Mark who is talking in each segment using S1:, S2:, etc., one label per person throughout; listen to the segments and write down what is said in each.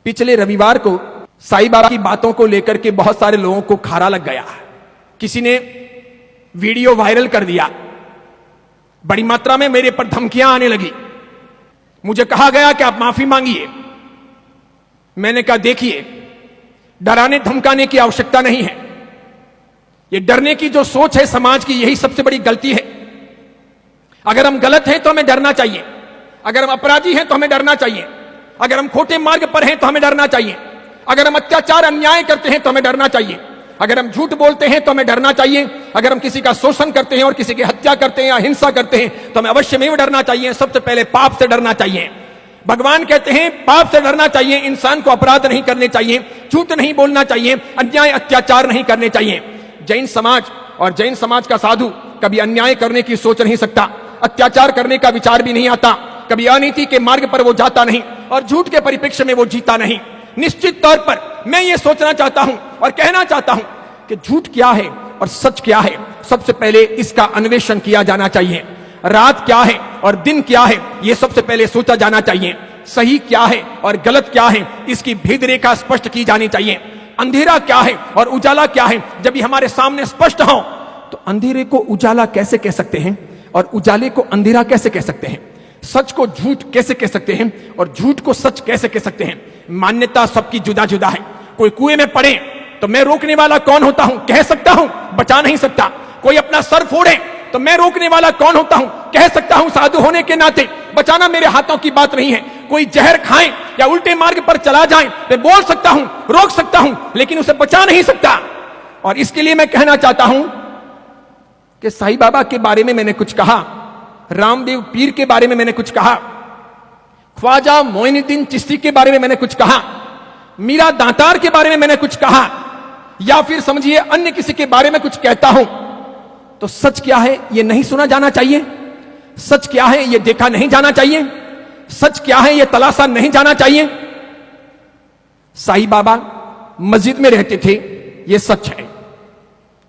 S1: पिछले रविवार को साईं बाबा की बातों को लेकर के बहुत सारे लोगों को खारा लग गया। किसी ने वीडियो वायरल कर दिया, बड़ी मात्रा में मेरे पर धमकियां आने लगी। मुझे कहा गया कि आप माफी मांगिए। मैंने कहा देखिए, डराने धमकाने की आवश्यकता नहीं है। ये डरने की जो सोच है समाज की, यही सबसे बड़ी गलती है। अगर हम गलत हैं तो हमें डरना चाहिए, अगर हम अपराधी हैं तो हमें डरना चाहिए, अगर हम खोटे मार्ग पर हैं तो हमें डरना चाहिए, अगर हम अत्याचार अन्याय करते हैं तो हमें डरना चाहिए, अगर हम झूठ बोलते हैं तो हमें डरना चाहिए, अगर हम किसी का शोषण करते हैं और किसी की हत्या करते हैं या हिंसा करते हैं तो हमें अवश्य में डरना चाहिए। सबसे पहले पाप से डरना चाहिए। भगवान कहते हैं पाप से डरना चाहिए, इंसान को अपराध नहीं करने चाहिए, झूठ नहीं बोलना चाहिए, अन्याय अत्याचार नहीं करने चाहिए। जैन समाज और जैन समाज का साधु कभी अन्याय करने की सोच नहीं सकता, अत्याचार करने का विचार भी नहीं आता, कभी अनीति के मार्ग पर वो जाता नहीं और झूठ के परिप्रेक्ष्य में वो जीता नहीं। निश्चित तौर पर मैं ये सोचना चाहता हूं और कहना चाहता हूं कि झूठ क्या है और सच क्या है, सबसे पहले इसका अन्वेषण किया जाना चाहिए। रात क्या है और दिन क्या है, यह सबसे पहले सोचा जाना चाहिए। सही क्या है और गलत क्या है, इसकी भेद रेखा स्पष्ट की जानी चाहिए। अंधेरा क्या है और उजाला क्या है, जब ये हमारे सामने स्पष्ट हो तो अंधेरे को उजाला कैसे कह सकते हैं और उजाले को अंधेरा कैसे कह सकते हैं, सच को झूठ कैसे कह सकते हैं और झूठ को सच कैसे कह सकते हैं। मान्यता सबकी जुदा जुदा है। कोई कुएं में पड़े तो मैं रोकने वाला कौन होता हूं, कह सकता हूं, बचा नहीं सकता। कोई अपना सर फोड़े तो मैं रोकने वाला कौन होता हूं, कह सकता हूं साधु होने के नाते, बचाना मेरे हाथों की बात नहीं है। कोई जहर खाए या उल्टे मार्ग पर चला जाए मैं बोल सकता हूं, रोक सकता हूं, लेकिन उसे बचा नहीं सकता। और इसके लिए मैं कहना चाहता हूं कि साईं बाबा के बारे में मैंने कुछ कहा, रामदेव पीर के बारे में मैंने कुछ कहा, ख्वाजा मोइनुद्दीन चिश्ती के बारे में मैंने कुछ कहा, मीरा दातार के बारे में मैंने कुछ कहा, या फिर समझिए अन्य किसी के बारे में कुछ कहता हूं तो सच क्या है यह नहीं सुना जाना चाहिए, सच क्या है यह देखा नहीं जाना चाहिए, सच क्या है यह तलाशा नहीं जाना चाहिए। साईं बाबा मस्जिद में रहते थे, यह सच है,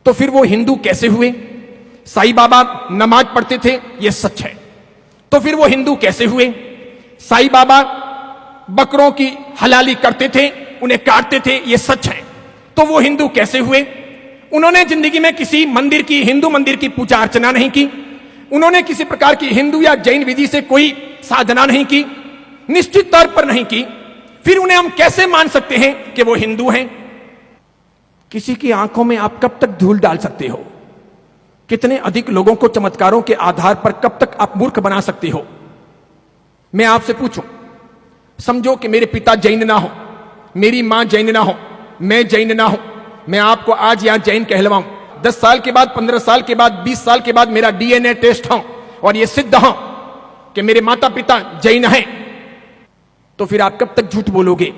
S1: तो फिर वो हिंदू कैसे हुए? साईं बाबा नमाज पढ़ते थे, यह सच है, तो फिर वो हिंदू कैसे हुए? साईं बाबा बकरों की हलाली करते थे, उन्हें काटते थे, यह सच है, तो वो हिंदू कैसे हुए? उन्होंने जिंदगी में किसी मंदिर की, हिंदू मंदिर की पूजा अर्चना नहीं की, उन्होंने किसी प्रकार की हिंदू या जैन विधि से कोई साधना नहीं की, निश्चित तौर पर नहीं की, फिर उन्हें हम कैसे मान सकते हैं कि वो हिंदू हैं? किसी की आंखों में आप कब तक धूल डाल सकते हो? कितने अधिक लोगों को चमत्कारों के आधार पर कब तक आप मूर्ख बना सकते हो? मैं आपसे पूछूं, समझो कि मेरे पिता जैन ना हो, मेरी मां जैन ना हो, मैं जैन ना हूं, मैं आपको आज यहां जैन कहलवाऊं, 10 साल के बाद, 15 साल के बाद, 20 साल के बाद मेरा डीएनए टेस्ट हो और यह सिद्ध हो कि मेरे माता पिता जैन हैं, तो फिर आप कब तक झूठ बोलोगे,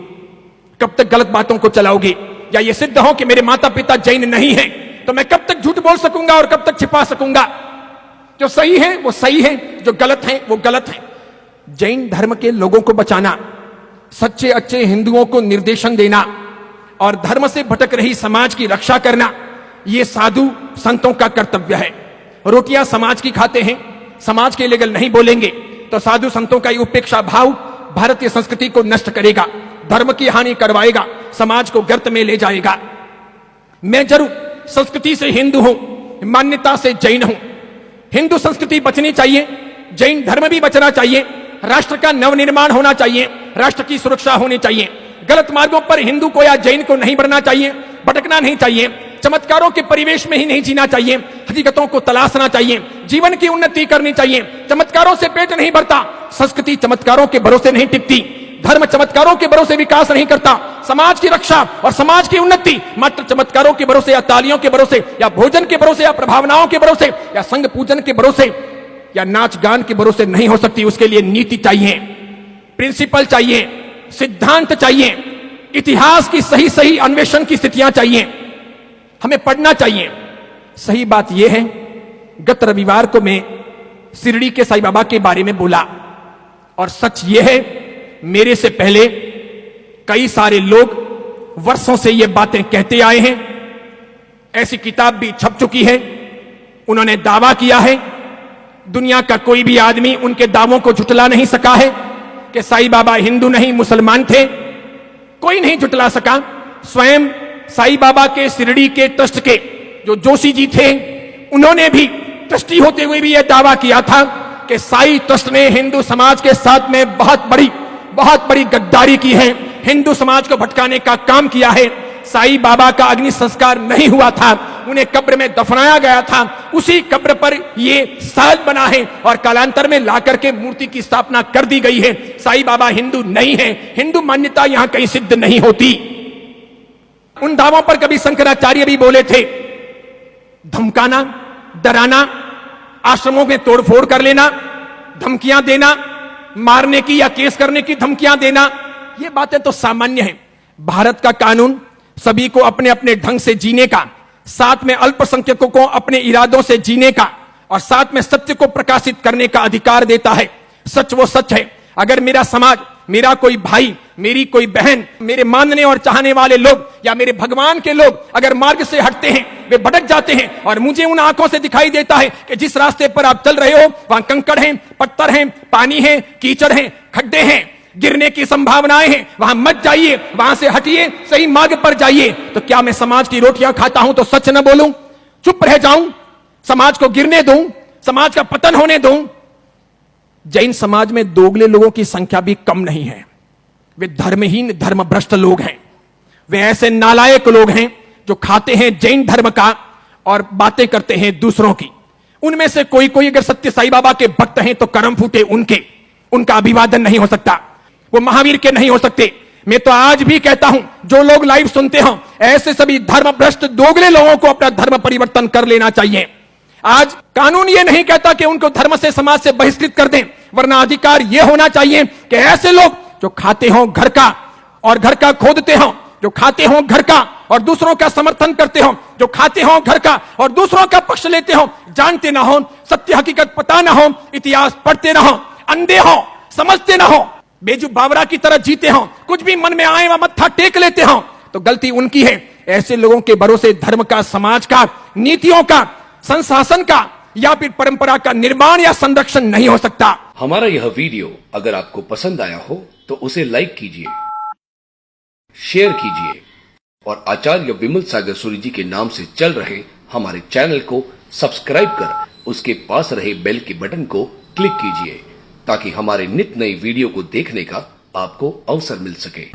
S1: कब तक गलत बातों को चलाओगे? या यह सिद्ध हो कि मेरे माता पिता जैन नहीं हैं, तो मैं कब तक झूठ बोल सकूंगा और कब तक छिपा सकूंगा? जो सही है वो सही है, जो गलत है वो गलत है। जैन धर्म के लोगों को बचाना, सच्चे अच्छे हिंदुओं को निर्देशन देना और धर्म से भटक रही समाज की रक्षा करना, यह साधु संतों का कर्तव्य है। रोटियां समाज की खाते हैं, समाज के लिए नहीं बोलेंगे तो साधु संतों का उपेक्षा भाव भारतीय संस्कृति को नष्ट करेगा, धर्म की हानि करवाएगा, समाज को गर्त में ले जाएगा। मैं जरूर संस्कृति से हिंदू हूं, मान्यता से जैन हूं। हिंदू संस्कृति बचनी चाहिए, जैन धर्म भी बचना चाहिए, राष्ट्र का नवनिर्माण होना चाहिए, राष्ट्र की सुरक्षा होनी चाहिए। गलत मार्गों पर हिंदू को या जैन को नहीं बढ़ना चाहिए, भटकना नहीं चाहिए, चमत्कारों के परिवेश में ही नहीं जीना चाहिए, हकीकतों को तलाशना चाहिए, जीवन की उन्नति करनी चाहिए। चमत्कारों से पेट नहीं भरता, संस्कृति चमत्कारों के भरोसे नहीं टिकती, धर्म चमत्कारों के भरोसे विकास नहीं करता, समाज की रक्षा और समाज की उन्नति मात्र चमत्कारों के भरोसे या तालियों के भरोसे या भोजन के भरोसे या प्रभावनाओं के भरोसे या संघ पूजन के भरोसे या नाच गान के भरोसे नहीं हो सकती। उसके लिए नीति चाहिए, प्रिंसिपल चाहिए, सिद्धांत चाहिए, इतिहास की सही सही अन्वेषण की स्थितियां चाहिए, हमें पढ़ना चाहिए। सही बात यह है, गत रविवार को मैं शिरडी के साईं बाबा के बारे में बोला और सच यह है, मेरे से पहले कई सारे लोग वर्षों से ये बातें कहते आए हैं, ऐसी किताब भी छप चुकी है, उन्होंने दावा किया है, दुनिया का कोई भी आदमी उनके दावों को झुटला नहीं सका है कि साईं बाबा हिंदू नहीं मुसलमान थे। कोई नहीं जुटला सका। स्वयं साईं बाबा के शिरडी के ट्रस्ट के जो जोशी जी थे, उन्होंने भी ट्रस्टी होते हुए भी यह दावा किया था कि साई ट्रस्ट ने हिंदू समाज के साथ में बहुत बड़ी गद्दारी की है, हिंदू समाज को भटकाने का काम किया है। साईं बाबा का अग्नि संस्कार नहीं हुआ था, उन्हें कब्र में दफनाया गया था, उसी कब्र पर ये साज बना है और कालांतर में लाकर के मूर्ति की स्थापना कर दी गई है। साईं बाबा हिंदू नहीं है, हिंदू मान्यता यहां कहीं सिद्ध नहीं होती। उन दावों पर कभी शंकराचार्य भी बोले थे, धमकाना, डराना, आश्रमों में तोड़फोड़ कर लेना, धमकियां देना, मारने की या केस करने की धमकियां देना, ये बातें तो सामान्य हैं। भारत का कानून सभी को अपने अपने ढंग से जीने का, साथ में अल्पसंख्यकों को अपने इरादों से जीने का और साथ में सत्य को प्रकाशित करने का अधिकार देता है। सच वो सच है। अगर मेरा समाज, मेरा कोई भाई, मेरी कोई बहन, मेरे मानने और चाहने वाले लोग या मेरे भगवान के लोग अगर मार्ग से हटते हैं, वे भटक जाते हैं और मुझे उन आंखों से दिखाई देता है कि जिस रास्ते पर आप चल रहे हो वहां कंकड़ हैं, पत्थर हैं, पानी है, कीचड़ हैं, खड्डे हैं, गिरने की संभावनाएं हैं, वहां मत जाइए, वहां से हटिए, सही मार्ग पर जाइए। तो क्या मैं समाज की रोटियां खाता हूं तो सच न बोलूं, चुप रह जाऊं, समाज को गिरने दूं, समाज का पतन होने दूं? जैन समाज में दोगले लोगों की संख्या भी कम नहीं है। वे धर्महीन, धर्मभ्रष्ट लोग हैं। वे ऐसे नालायक लोग हैं जो खाते हैं जैन धर्म का और बातें करते हैं दूसरों की। उनमें से कोई कोई अगर सत्य साईं बाबा के भक्त हैं तो कर्म फूटे उनके, उनका अभिवादन नहीं हो सकता, वो महावीर के नहीं हो सकते। मैं तो आज भी कहता हूं, जो लोग लाइव सुनते हो, ऐसे सभी धर्मभ्रष्ट दोगले लोगों को अपना धर्म परिवर्तन कर लेना चाहिए। आज कानून ये नहीं कहता कि उनको धर्म से, समाज से बहिष्कृत कर दें, वरना अधिकार यह होना चाहिए कि ऐसे लोग जो खाते हो घर का और घर का खोदते हो, जो खाते हो घर का और दूसरों का समर्थन करते हो, जो खाते हो घर का और दूसरों का पक्ष लेते हो, जानते ना हो, सत्य हकीकत पता ना हो, इतिहास पढ़ते ना हो, अंधे हो, समझते ना हो, बेजू बावरा की तरह जीते हो, कुछ भी मन में आए वह मत्था टेक लेते हो, तो गलती उनकी है। ऐसे लोगों के भरोसे धर्म का, समाज का, नीतियों का, संशासन का या फिर परंपरा का निर्माण या संरक्षण नहीं हो सकता।
S2: हमारा यह वीडियो अगर आपको पसंद आया हो तो उसे लाइक कीजिए, शेयर कीजिए और आचार्य विमल सागर सूरी जी के नाम से चल रहे हमारे चैनल को सब्सक्राइब कर उसके पास रहे बेल के बटन को क्लिक कीजिए ताकि हमारे नित नई वीडियो को देखने का आपको अवसर मिल सके।